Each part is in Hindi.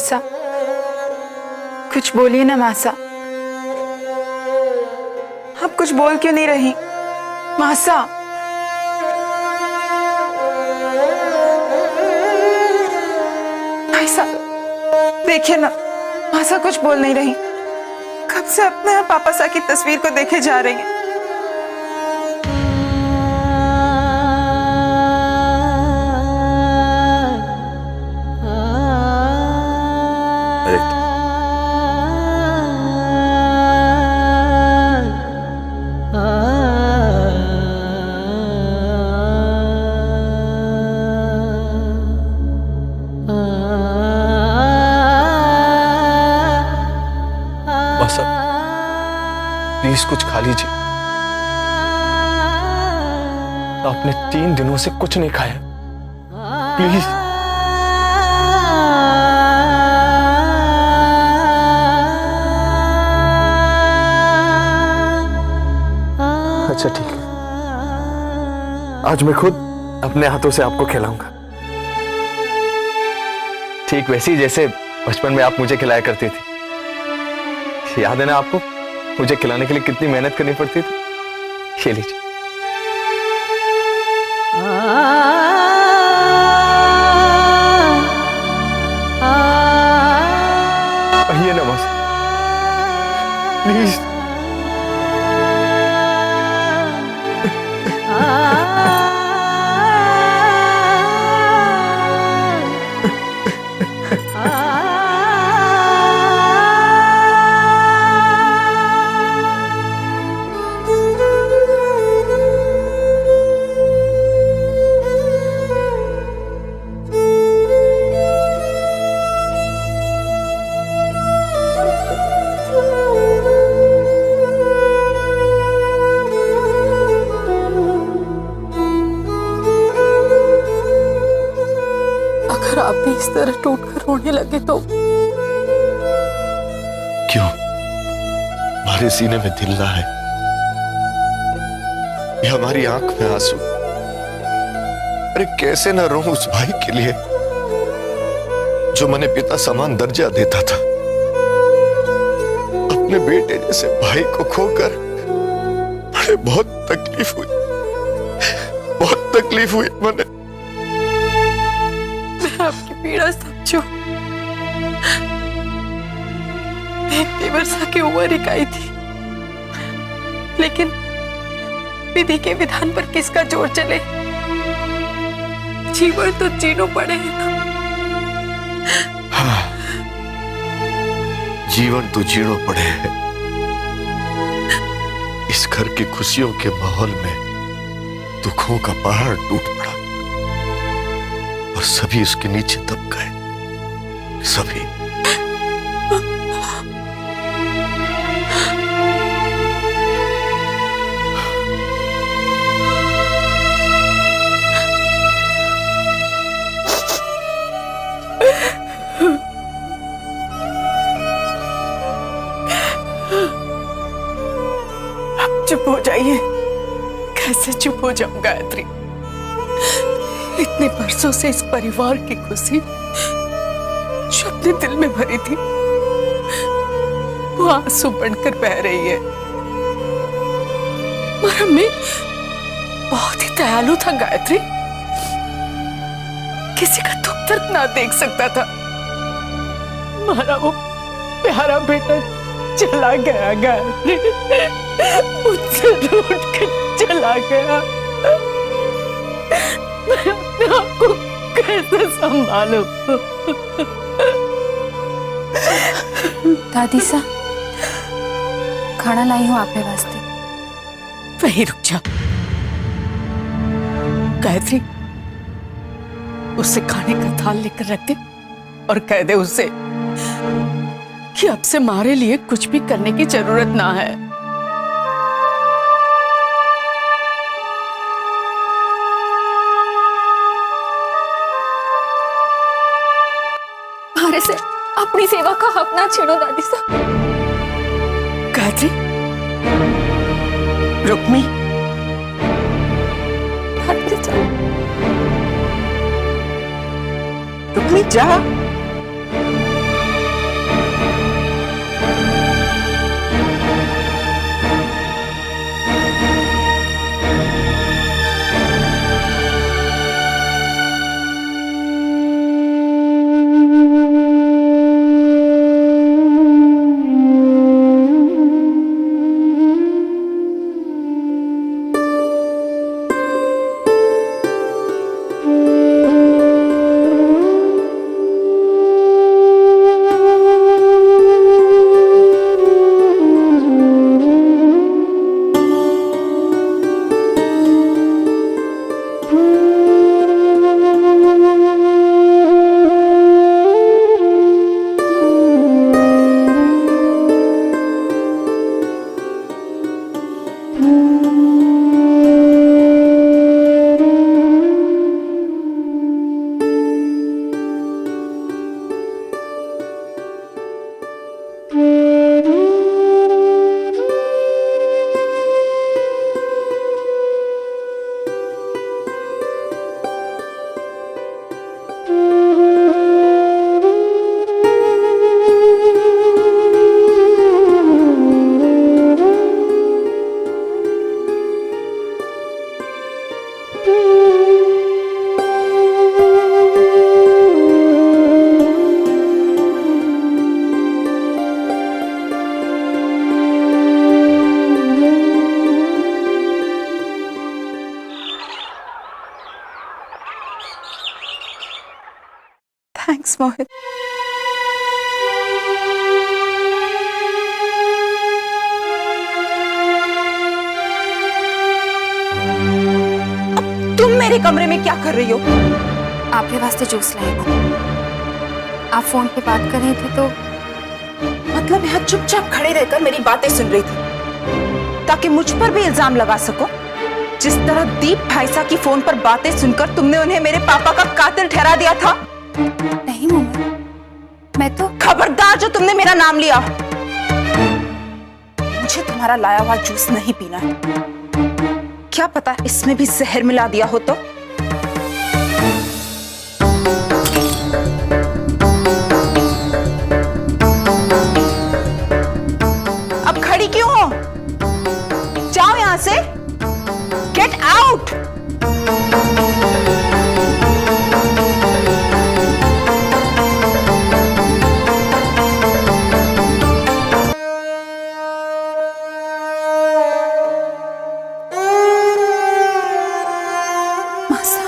मासा, कुछ बोलिए ना मासा। आप कुछ बोल क्यों नहीं रही मासा? भाई साहब देखिए ना, मासा कुछ बोल नहीं रही। कब से अपने पापा सा की तस्वीर को देखे जा रही है। प्लीज कुछ खा लीजिए। आपने 3 दिनों से कुछ नहीं खाया, प्लीज। अच्छा ठीक है, आज मैं खुद अपने हाथों से आपको खिलाऊंगा, ठीक वैसे ही जैसे बचपन में आप मुझे खिलाया करती थी। याद है ना आपको, मुझे खिलाने के लिए कितनी मेहनत करनी पड़ती थी। ये लीजिए। ये नमस प्लीज। अगर आप भी इस तरह टूटकर रोने लगे तो? क्यों? हमारे सीने में दिल ना है या हमारी आंख में आंसू? अरे कैसे ना रो उस भाई के लिए जो मैंने पिता समान दर्जा देता था। अपने बेटे जैसे भाई को खोकर बड़े बहुत तकलीफ हुई, बहुत तकलीफ हुई मैंने। आपकी पीड़ा समझो। एक वर्षा की उम्र इकाई थी, लेकिन विधि के विधान पर किसका जोर चले? जीवन तो जीनो पड़े है ना। हाँ, जीवन तो जीनो पड़े है। इस घर की खुशियों के माहौल में दुखों का पहाड़ टूट पड़ा और सभी उसके नीचे दब गए, सभी। आप चुप हो जाइए। कैसे चुप हो जाऊं गायत्री? इतने बरसों से इस परिवार की खुशी जो अपने दिल में भरी थी, वो आंसू बनकर बह रही है। मेरा मैं बहुत ही दयालु था गायत्री, किसी का दुख दर्द ना देख सकता था। हमारा वो प्यारा बेटा चला गया गायत्री, मुझसे रूठ कर चला गया। मैं अपने आप को कैसे संभालूं? दादी सा, खाना लाई हूं आपके वास्ते। वहीं रुक जा गायत्री, उससे खाने का थाल लेकर रख दे और कह दे उसे कि अब से हमारे लिए कुछ भी करने की जरूरत ना है। हमारे से अपनी सेवा का हक ना छीनो दादी सा। गायत्री, रुक्मी, दादी सा, रुक्मी जा। थैंक्स मोहित। अब तुम मेरे कमरे में क्या कर रही हो? आपके वास्ते जूस लाई हूँ। आप फोन पे बात कर रहे थे तो मतलब यहाँ चुपचाप खड़े रहकर मेरी बातें सुन रही थी ताकि मुझ पर भी इल्जाम लगा सको? जिस तरह दीप भाईसा की फोन पर बातें सुनकर तुमने उन्हें मेरे पापा का कातिल ठहरा दिया था। नहीं मम्मी, मैं तो खबरदार जो तुमने मेरा नाम लिया। मुझे तुम्हारा लाया हुआ जूस नहीं पीना है। क्या पता इसमें भी जहर मिला दिया हो तो? अब खड़ी क्यों हो? जाओ यहां से। Get out. मासा,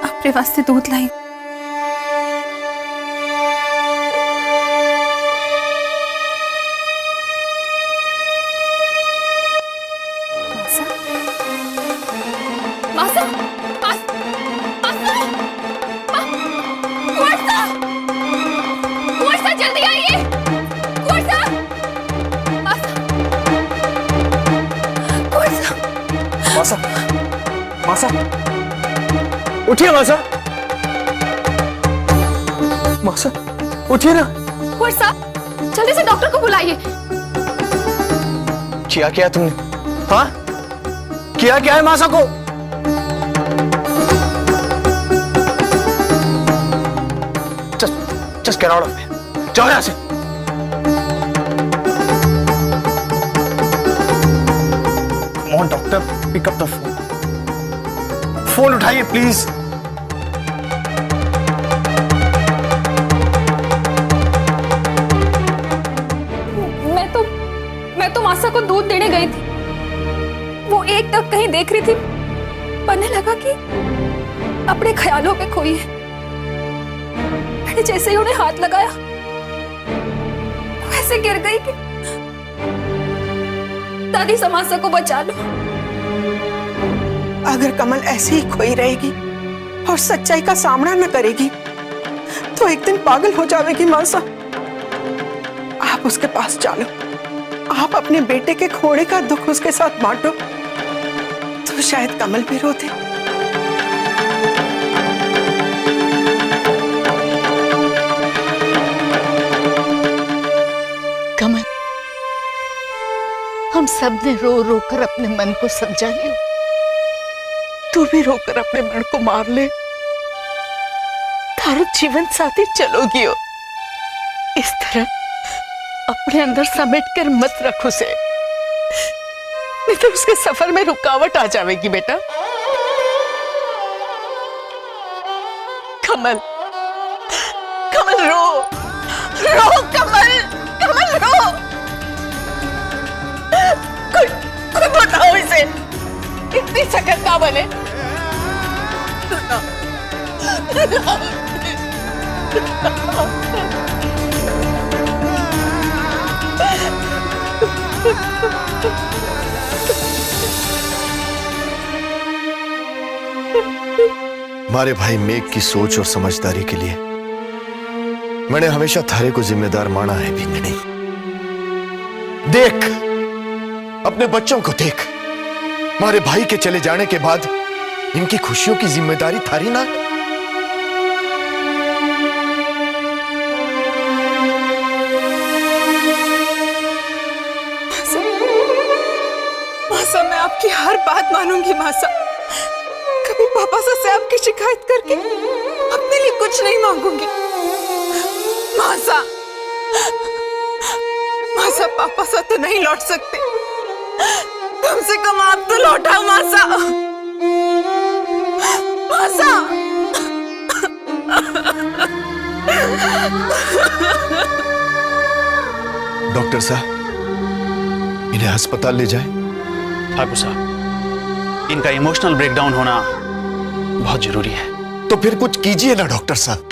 आपके वास्ते दूध लाई। मासा, मासा, मासा, कुंवर साहब, जल्दी आइए। कुंवर साहब, मासा, मासा, उठिए मासा, मासा, उठिए ना। कुंवर साहब, जल्दी से डॉक्टर को बुलाइए। किया क्या तुमने? हाँ, किया क्या है मासा को? Just get out of here. जाओ यहाँ से। Come on, doctor, pick up the phone. Phone उठाइए प्लीज। मैं तो मासा को दूध देने गई थी। वो एक तक कहीं देख रही थी, पढ़ने लगा कि अपने ख्यालों में खोई है। मैंने जैसे ही उन्हें हाथ लगाया वैसे गिर गई कि दादी समासा को बचा लो। अगर कमल ऐसे ही खोई रहेगी और सच्चाई का सामना न करेगी तो एक दिन पागल हो जाएगी मासा। आप उसके पास चलो, आप अपने बेटे के खोने का दुख उसके साथ बांटो तो शायद कमल भी रो दे। कमल, हम सब ने रो रो कर अपने मन को समझा लिया। तू भी रोकर अपने मन को मार ले। तारो जीवन साथी चलोगी हो। इस तरह अपने अंदर समेट कर मत रख उसे, नहीं तो उसके सफर में रुकावट आ जाएगी बेटा। कमल, कमल रो, रो कमल, कमल रो। कोई बताओ इसे, इतनी सकत ना बने। हमारे भाई मेघ की सोच और समझदारी के लिए मैंने हमेशा थारे को जिम्मेदार माना है भी नहीं। देख, अपने बच्चों को देख। हमारे भाई के चले जाने के बाद इनकी खुशियों की जिम्मेदारी थारी ना। मासा, मैं आपकी हर बात मानूंगी मासा। कभी पापा से आपकी शिकायत करके अपने लिए कुछ नहीं मांगूंगी मासा। मासा, पापा से तो नहीं लौट सकते, कम से कम आप तो लौटाओ मासा। मासा, डॉक्टर साहब, इन्हें अस्पताल ले जाएं। ठाकुर साहब, इनका इमोशनल ब्रेकडाउन होना बहुत जरूरी है। तो फिर कुछ कीजिए ना डॉक्टर साहब।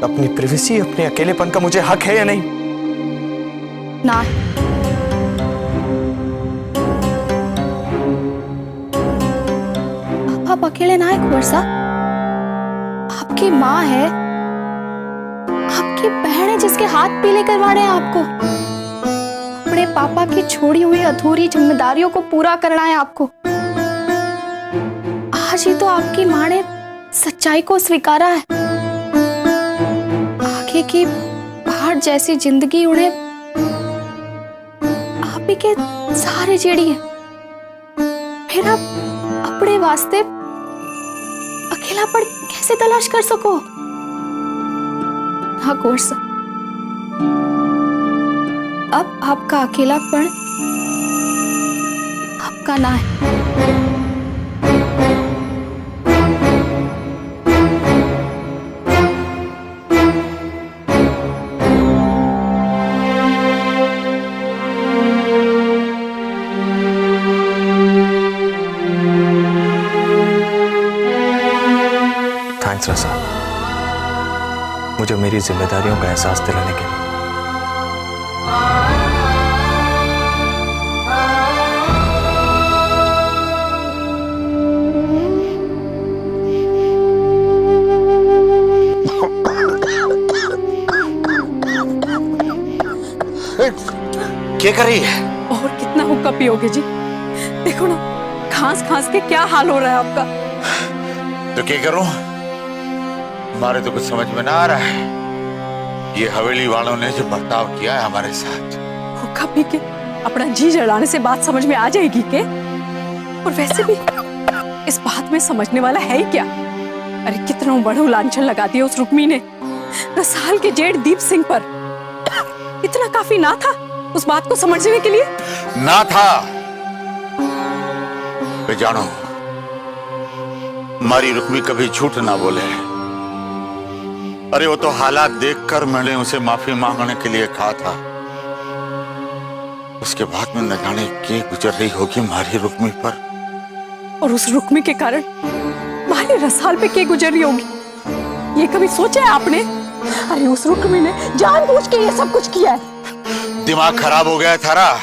अपनी प्रिवेसी, अपने अकेलेपन का मुझे हक है या नहीं? ना। आप अकेले ना है कुंवर साहब, आपकी माँ है, आपकी बहन है जिसके हाथ पीले करवा रहे हैं आपको। अपने पापा की छोड़ी हुई अधूरी जिम्मेदारियों को पूरा करना है आपको। आज ही तो आपकी माँ ने सच्चाई को स्वीकारा है। आगे की पहाड़ जैसी जिंदगी उन्हें आप ही के सहारे जेड़ी है। फिर आप अपने वास्ते अकेलापन कैसे तलाश कर सको? हाँ कुंवर साहब, अब आपका अकेलापन आपका ना है। थैंक्स रसा, मुझे मेरी जिम्मेदारियों का एहसास दिलाने के लिए। क्या कर रही है? और कितना हुक्का पियोगे जी? देखो ना, खांस खांस के क्या हाल हो रहा है आपका। तो क्या करूं? हमारे तो कुछ समझ में ना आ रहा है। ये हवेली वालों ने जो बर्ताव किया है हमारे साथ। हुक्का पी के अपना जी जलाने से बात समझ में आ जाएगी के? और वैसे भी इस बात में समझने वाला है ही क्या? अरे कितना बड़ा लांछन लगा दिया उस रुक्मी ने रसाल के जेठ दीप सिंह पर। इतना काफी ना था उस बात को समझने के लिए? ना था। वे जानो, हमारी रुक्मी कभी झूठ ना बोले। अरे वो तो हालात देखकर मैंने उसे माफी मांगने के लिए कहा था। उसके बाद में न जाने क्या गुजर रही होगी हमारी रुक्मी पर। और उस रुक्मी के कारण माली रसाल पे क्या गुजर रही होगी, ये कभी सोचा है आपने? अरे उस रुक्मी ने जानबूझ के ये सब कुछ किया है। दिमाग खराब हो गया है थारा।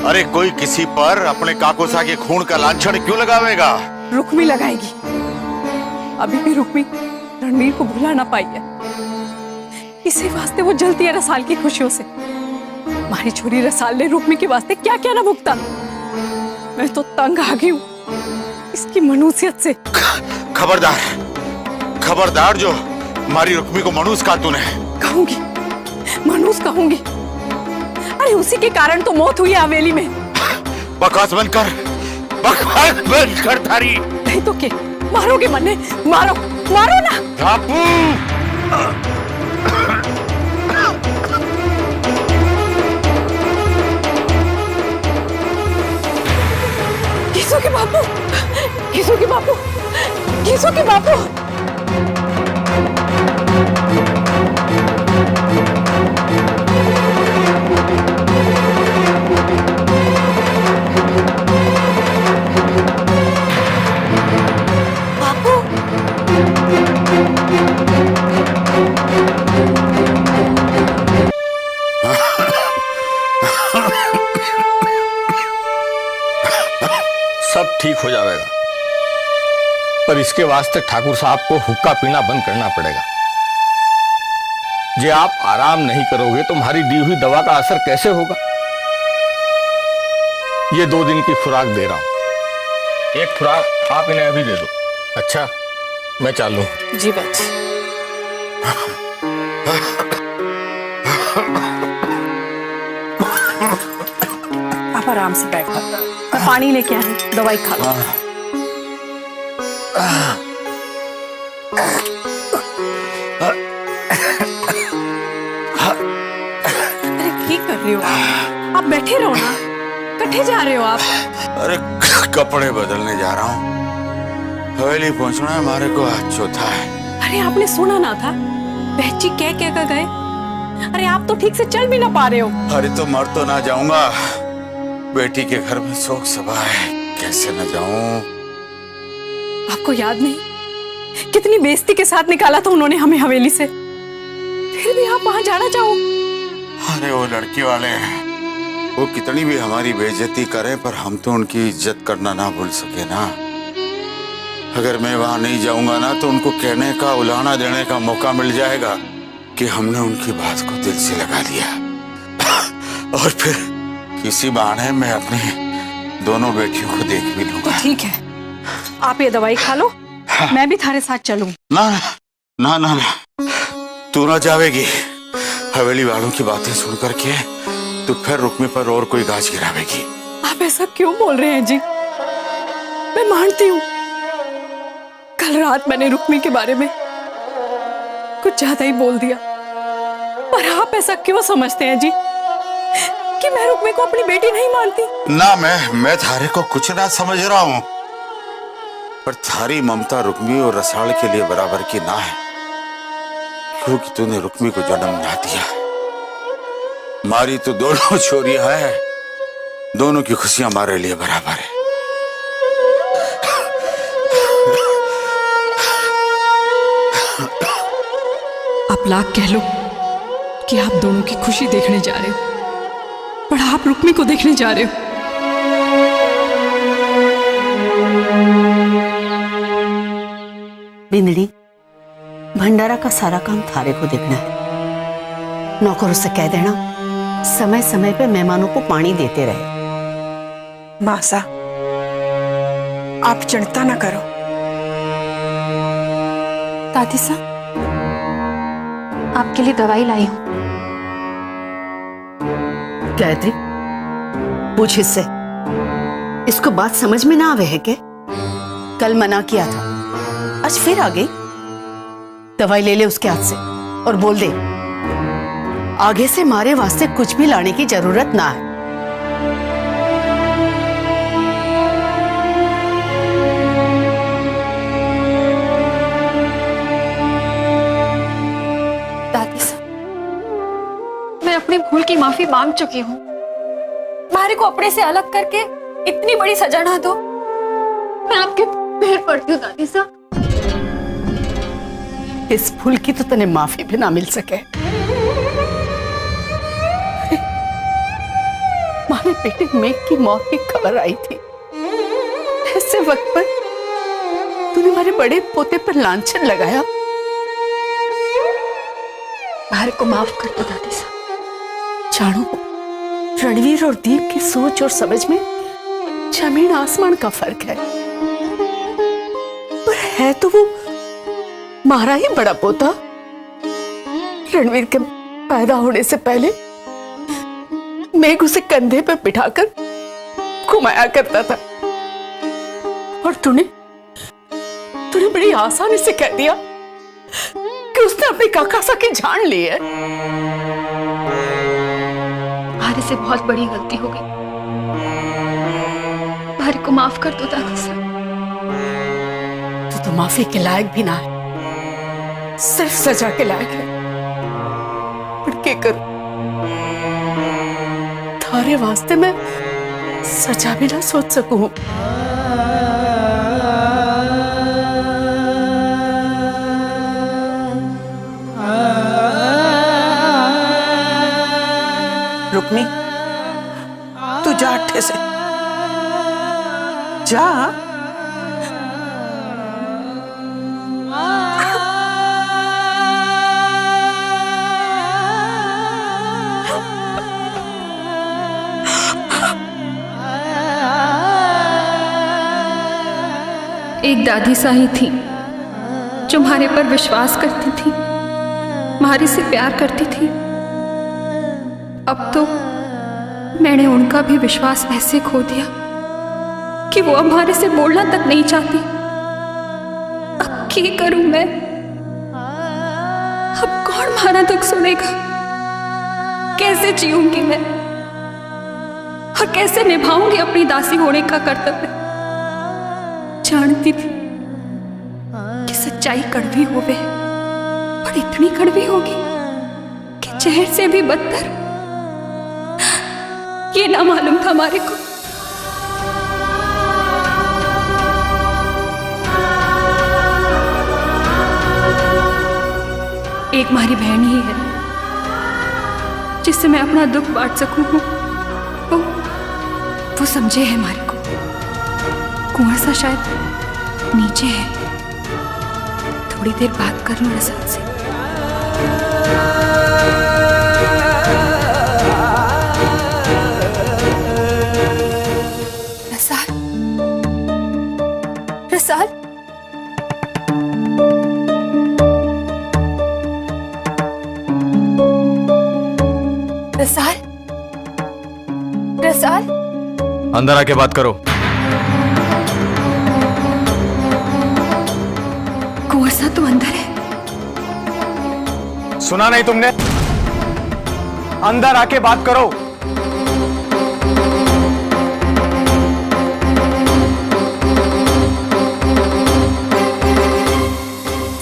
अरे कोई किसी पर अपने काकोसा के खून का लांछन क्यों लगावेगा? रुक्मी लगाएगी। अभी भी रुक्मी रणवीर को भुला ना पाई है। इसी वास्ते वो जलती है रसाल की खुशियों से। हमारी छोरी रसाल ने रुक्मी के वास्ते क्या क्या ना भुगता। मैं तो तंग आ गई हूँ इसकी मनुष्यत से। खबरदार, खबरदार जो हमारी रुक्मी को मनुष्य कहा तूने। कहूंगी, मनुष्य कहूंगी। अरे उसी के कारण तो मौत हुई है हवेली में। बकवास बंद कर, बकवास बंद कर थारी। नहीं तो क्या, मारोगे मन्ने? मारो, मारो ना। बापू, घीसो के बापू, घीसो के बापू, घीसो के बापू। सब ठीक हो जाएगा, पर इसके वास्ते ठाकुर साहब को हुक्का पीना बंद करना पड़ेगा। जे आप आराम नहीं करोगे तो हमारी दी हुई दवा का असर कैसे होगा? ये 2 दिन की खुराक दे रहा हूं। एक खुराक आप इन्हें अभी दे दो। अच्छा, मैं चालू। जी बच। आप आराम से बैठो, मैं पानी लेके आई, दवाई खा लो। अरे क्या कर रहे हो आप बैठे रहो ना। कट्ठे जा रहे हो आप? अरे कपड़े बदलने जा रहा हूँ। हवेली पहुंचना है हमारे को, आज चौथा है। अरे आपने सुना ना था बहची क्या क्या कर गए? अरे आप तो ठीक से चल भी ना पा रहे हो। अरे तो मर तो ना जाऊंगा, बेटी के घर में शोक सभा है, कैसे न जाऊं? आपको याद नहीं कितनी बेइज्जती के साथ निकाला था उन्होंने हमें हवेली से? आप वहां जाना चाहो? अरे वो लड़की वाले हैं, वो कितनी भी हमारी बेइज्जती करें पर हम तो उनकी इज्जत करना ना भूल सके ना। अगर मैं वहां नहीं जाऊंगा ना तो उनको कहने का, उलाहना देने का मौका मिल जाएगा कि हमने उनकी बात को दिल से लगा लिया। और फिर किसी बहाने मैं अपनी दोनों बेटियों को देख भी लूंगा। ठीक है, आप ये दवाई खा लो, मैं भी थारे साथ चलूं। ना ना ना ना, तू ना जावेगी। हवेली वालों की बातें सुन करके तू फिर रुक्मी पर और कोई गाज गिरावेगी। आप ऐसा क्यों बोल रहे हैं जी? मैं मानती हूँ कल रात मैंने रुक्मी के बारे में कुछ ज्यादा ही बोल दिया, पर आप ऐसा क्यों समझते हैं जी कि मैं रुक्मी को अपनी बेटी नहीं मानती? ना, मैं थारे को कुछ ना समझ रहा हूँ, पर थारी ममता रुक्मी और रसाल के लिए बराबर की ना है, क्योंकि तूने रुक्मी को जन्म ना दिया। मारी तो दोनों छोरियां हैं, दोनों की खुशियां हमारे लिए बराबर है। आप लाख कह लो कि आप दोनों की खुशी देखने जा रहे हो, पर आप रुक्मी को देखने जा रहे हो। बिंदड़ी, भंडारा का सारा काम थारे को देखना है। नौकरों से कह देना समय समय पे मेहमानों को पानी देते रहे। मासा, आप चिंता ना करो। दादी साहब, आपके लिए दवाई लाई हूं। गायत्री, पूछ इससे, इसको बात समझ में ना आवे है के? कल मना किया था, आज फिर आ गई। दवाई ले ले उसके हाथ से और बोल दे आगे से मारे वास्ते कुछ भी लाने की जरूरत ना है। दादी साहब, मैं अपनी भूल की माफी मांग चुकी हूँ। मारे को अपने से अलग करके इतनी बड़ी सजा ना दो। मैं आपके पैर पड़ती हूँ दादी साहब। इस भूल की तो तने माफी भी ना मिल सके। हमारे बेटे मेघ की मौत की खबर आई थी, ऐसे वक्त पर तूने हमारे बड़े पोते पर लांछन लगाया। मारे को माफ कर दो दादी साहब। जानो, रणवीर और दीप की सोच और समझ में जमीन आसमान का फर्क है, पर है तो वो मारा ही बड़ा पोता। रणवीर के पैदा होने से पहले मेघ उसे कंधे पर बिठाकर घुमाया करता था, और तूने बड़ी आसानी से कह दिया कि उसने अपने काका साकी जान ली है। मारे से बहुत बड़ी गलती हो गई। मारे को माफ कर दो दादी साहब। तो माफी के लायक भी ना है, सिर्फ सजा के लायक है। पर क्या करूं, थारे वास्ते मैं सजा भी ना सोच सकूं। रुक्मी, तू जा अट्ठे से जा। एक दादी सा ही थी जो हमारे पर विश्वास करती थी, हमारे से प्यार करती थी। अब तो मैंने उनका भी विश्वास ऐसे खो दिया कि वो हमारे से बोलना तक नहीं चाहती। अब क्या करूं मैं? अब कौन हमारा दुख सुनेगा? कैसे जीऊंगी मैं और कैसे निभाऊंगी अपनी दासी होने का कर्तव्य? जानती थी कि सच्चाई कड़वी होवे, पर इतनी कड़वी होगी कि जहर से भी बदतर। ये ना मालूम था हमारे को। एक हमारी बहन ही है जिससे मैं अपना दुख बांट सकूं, वो समझे है हमारे को। कुंवर सा शायद नीचे है, थोड़ी देर बात कर लूं रसाल से। रसाल, रसाल, रसाल, रसाल, अंदर आके बात करो। कुंवर सा तू अंदर है? सुना नहीं तुमने? अंदर आके बात करो।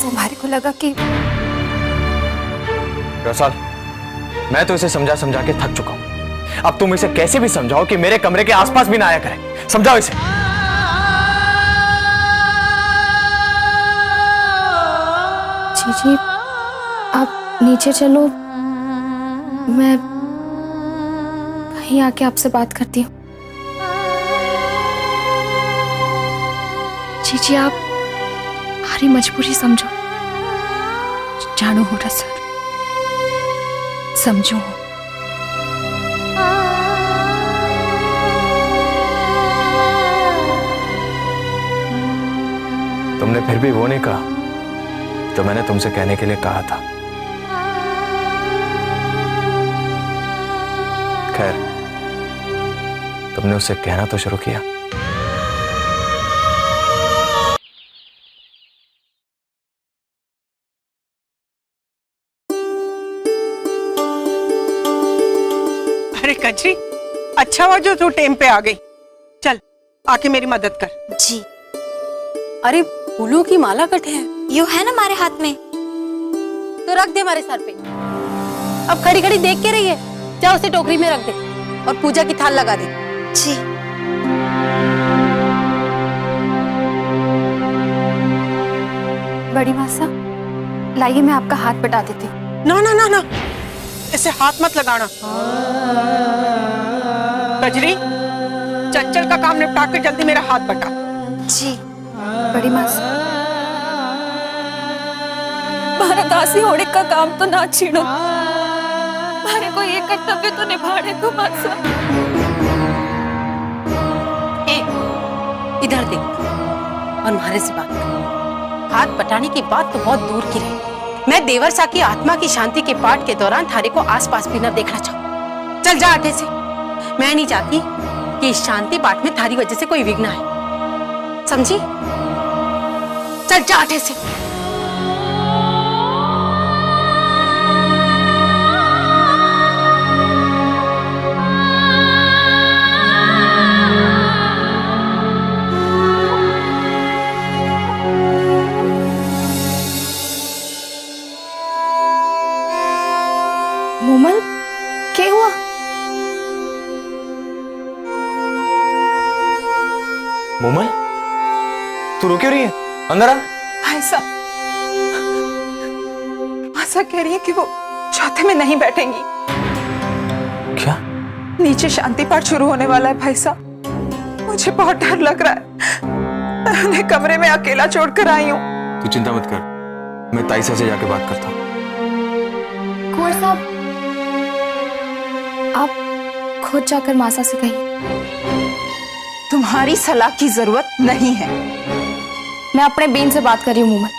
तुम्हारे को लगा कि रसाल, मैं तो इसे समझा समझा के थक चुका हूं। अब तुम इसे कैसे भी समझाओ कि मेरे कमरे के आसपास भी ना आया करे। समझाओ इसे। जी, आप नीचे चलो, मैं कहीं आके आपसे बात करती हूँ। जी, आप हमारी मजबूरी समझो। जानो हो रसाल, समझो। तुमने फिर भी वो नहीं कहा तो मैंने तुमसे कहने के लिए कहा था। खैर, तुमने उससे कहना तो शुरू किया। अरे कजरी, अच्छा हुआ जो तू टाइम पे आ गई। चल आके मेरी मदद कर। जी। अरे फूलों की माला कटे है, यो है ना हमारे हाथ में, तो रख दे हमारे सर पे। अब खड़ी खड़ी देख के रही है, जा उसे टोकरी में रख दे और पूजा की थाल लगा दे। जी। बड़ी मासा, लाइए मैं आपका हाथ बटा देती हूँ। ना ना ना ना, इसे हाथ मत लगाना। कजरी, चंचल का काम निपटा के जल्दी मेरा हाथ बटा। जी। बड़ी मासा, मारा दासी होने का काम तो ना छीनो, मारे को ये कर्तव्य तो निभाने दो मासा। इधर देख और हमारे से बात कर। हाथ बटाने की बात तो बहुत दूर की रही। मैं देवरसा की आत्मा की शांति के पाठ के दौरान थारे को आसपास भी न देखना चाहूं। चल जा आटे से। मैं नहीं चाहती कि इस शांति पाठ में थारी वजह से कोई विघ्न आए, समझी? चल जा आटे से। मोमल, क्या हुआ? मोमल, तू रो क्यों रही है? अंदर आ। भाई साहब, आशा कह रही है कि वो चौथे में नहीं बैठेंगी। क्या? नीचे शांति पाठ शुरू होने वाला है भाई साहब। मुझे बहुत डर लग रहा है। मैं उन्हें कमरे में अकेला छोड़कर आई हूँ। तू चिंता मत कर, मैं ताईसा से जाके बात करता हूँ। कुंवर साहब, आप खुद जाकर मासा से कहिए। तुम्हारी सलाह की जरूरत नहीं है। मैं अपने बेन से बात कर रही हूँ मोमल,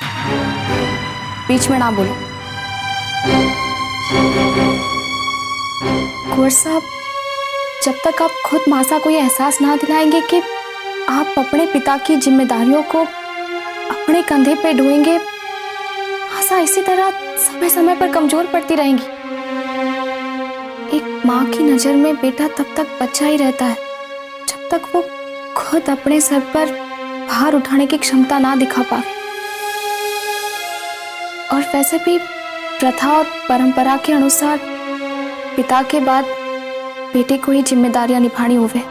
बीच में ना बोलो। कुंवर साहब, जब तक आप खुद मासा को ये एहसास ना दिलाएंगे कि आप अपने पिता की जिम्मेदारियों को अपने कंधे पे ढोएंगे, मासा इसी तरह समय समय पर कमजोर पड़ती रहेंगी। एक माँ की नजर में बेटा तब तक बच्चा ही रहता है जब तक वो खुद अपने सर पर भार उठाने की क्षमता ना दिखा पाए। और वैसे भी प्रथा और परंपरा के अनुसार पिता के बाद बेटे को ही जिम्मेदारियां निभानी होवे।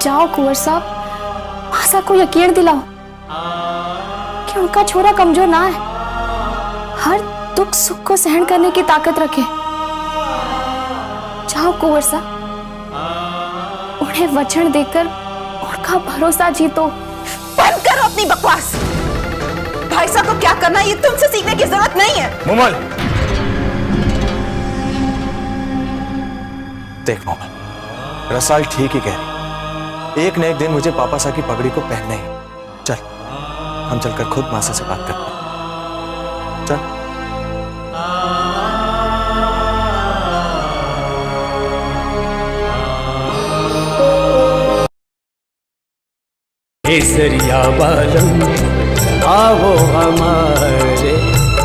जाओ कुंवर साहब, मासा को यकीन दिलाओ कि उनका छोरा कमजोर ना है, हर दुख सुख को सहन करने की ताकत रखे। जाओ कुंवर साहब, उन्हें वचन देकर उनका भरोसा जीतो। बंद करो अपनी बकवास। भाई साहब को क्या करना है ये तुमसे सीखने की जरूरत नहीं है। मोमल, देख मोमल, रसाल ठीक ही कह रही। एक न एक दिन मुझे पापा सा की पगड़ी को पहनना ही। चल, हम चलकर खुद मासा से बात करते हैं। चल। केसरिया बालम आओ हमारे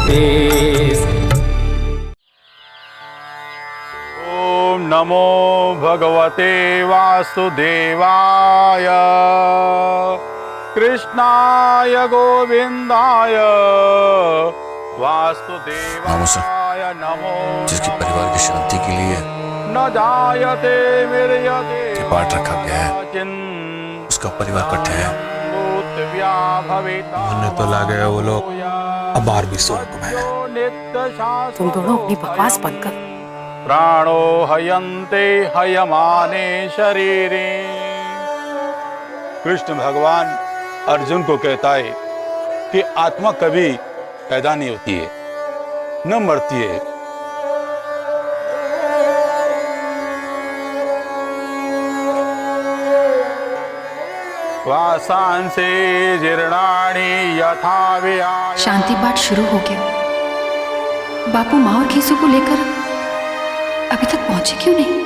देश। ओम नमो भगवते वासुदेवाय कृष्णाय गोविंदाय वासुदेवाय नमो। जिसकी परिवार की शांति के लिए न जायते मिर्यते पाठ रखा गया है, उसका परिवार इकट्ठे है। मन तो ला गया वो लोग, अब बाहर भी सो है। तुम दोनों अपनी बकवास बंद कर। प्राणो हयन्ते हयमाने शरीरे। कृष्ण भगवान अर्जुन को कहता है कि आत्मा कभी पैदा नहीं होती है, न मरती है। वासांसे जीर्णानि यथा विहाय। शांति पाठ शुरू हो गया। बापू माँ और खीसू को लेकर अभी तक पहुंचे क्यों नहीं?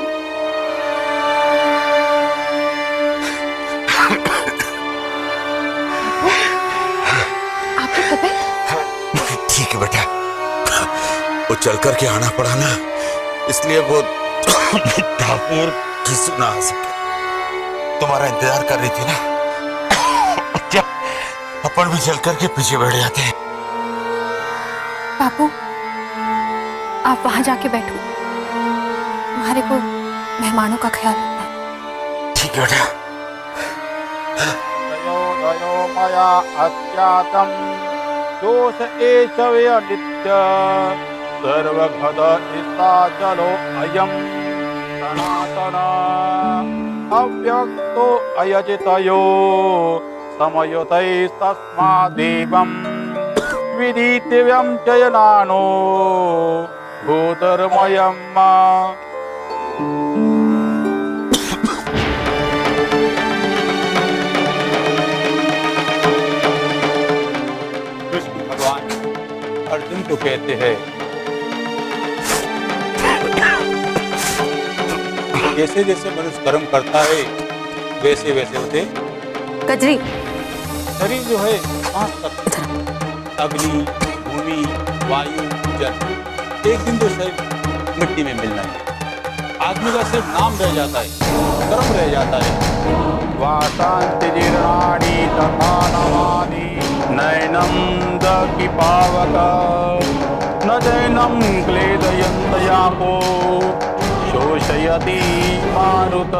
आपकी तबीयत ठीक है बेटा, वो चल करके आना पड़ा ना, इसलिए वो ठाकुर खीसू ना आ सके। तुम्हारा इंतजार कर रही थी ना, क्या अपन भी चल करके पीछे बैठ जाते हैं। बापू, आप वहां जाके बैठो, तुम्हारे को मेहमानों का ख्याल रखना है। ठीक है बेटा। मया अज्ञातम दोष एष नित्य सर्वगत चलो अयम सनातन अव्यक्तो अयचितयो समयुतैस्तस्मादेवं विदितव्यं जयनानो भूतर्मयम्। कृष्ण भगवान अर्जुन को कहते हैं, जैसे जैसे मनुष्य कर्म करता है वैसे वैसे होते कजरी, शरीर जो है 5 तत्व अग्नि, भूमि, वायु, जल। एक दिन तो शरीर मिट्टी में मिलना है। आदमी का सिर्फ नाम रह जाता है, कर्म रह जाता है। वासांति जीर्णानि तथा नवानि नैनं दकी पावक न जैनं क्लेदयन्त यापो शोषयति मारुत।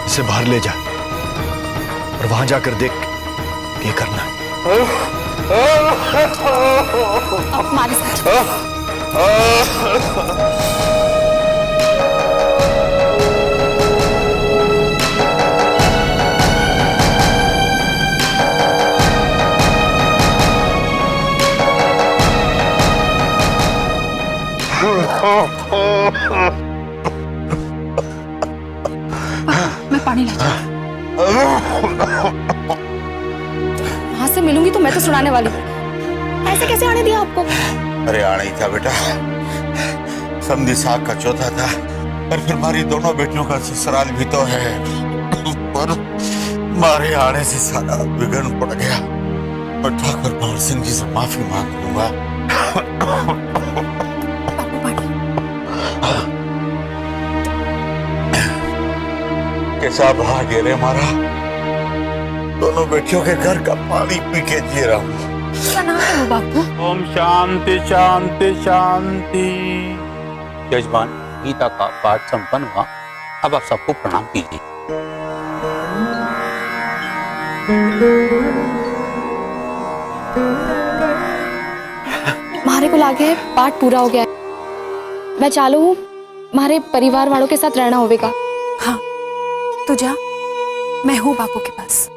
इसे बाहर ले जा और वहां जाकर देख क्या करना है। आप हमारे साथ मैं पानी ले जाऊं। वहां से मिलूंगी तो मैं तो सुनाने वाली हूँ। ऐसे कैसे आने दिया आपको? अरे आना ही था बेटा, समधी साग का चौथा था, पर फिर हमारी दोनों बेटियों का ससुराल भी तो है, पर मारे आने से सारा बिगड़ पड़ गया। और ठाकुर पवन सिंह जी से माफी मांग लूंगा। कैसा भाग्य रे हमारा, दोनों बेटियों के घर का पानी पी के जी रहा हूं। प्रणाम करो बापू। ओम शांति शांति शांति। यजमान, गीता का पाठ संपन्न हुआ। अब आप सबको प्रणाम कीजिए। मारे को लागे है पाठ पूरा हो गया है। मैं चालू हूँ मारे परिवार वालों के साथ रहना होगा। हाँ तो जा, मैं हूँ बापू के पास।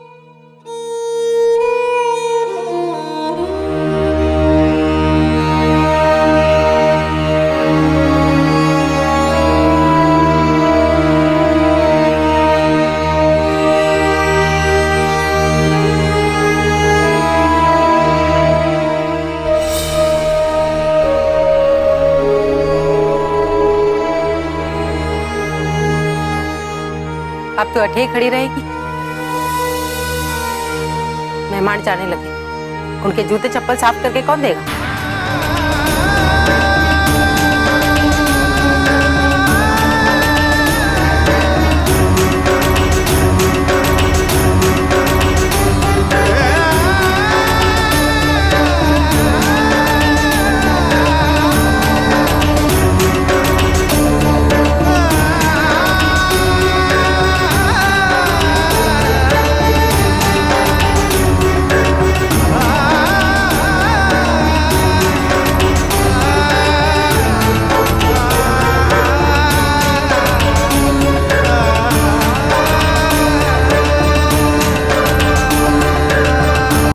अब तो अठे खड़ी रहेगी। मेहमान जाने लगे, उनके जूते चप्पल साफ करके कौन देगा?